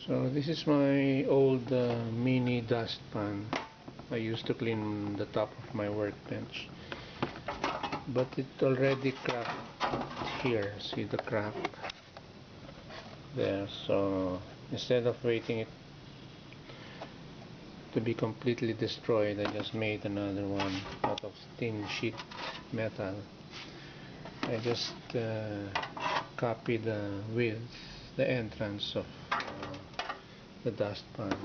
So this is my old mini dustpan. I used to clean the top of my workbench, but it already cracked here. See the crack there. So instead of waiting it to be completely destroyed, I just made another one out of thin sheet metal. I just copied the width, the entrance of the dustpan.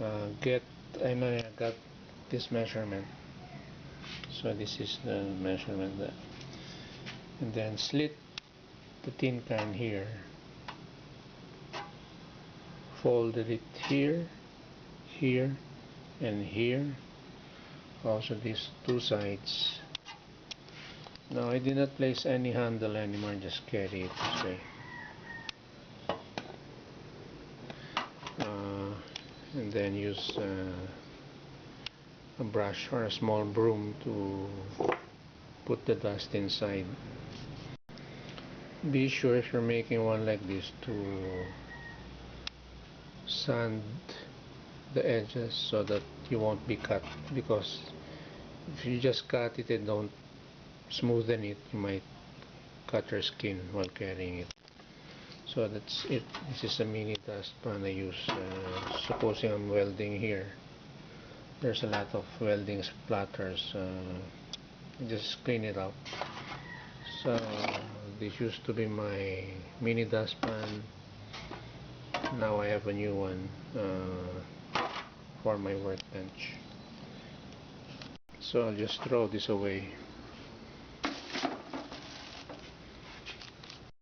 I got this measurement, so this is the measurement there. And then slit the tin can here, folded it here, here, and here, also these two sides. Now I did not place any handle anymore, just carry it this way. And then use a brush or a small broom to put the dust inside. Be sure if you're making one like this to sand the edges so that you won't be cut, because if you just cut it and don't smoothen it, you might cut your skin while carrying it. So that's it. This is a mini dustpan I use. Supposing I'm welding here, there's a lot of welding splatters. Just clean it up. So this used to be my mini dustpan. Now I have a new one for my workbench. So I'll just throw this away.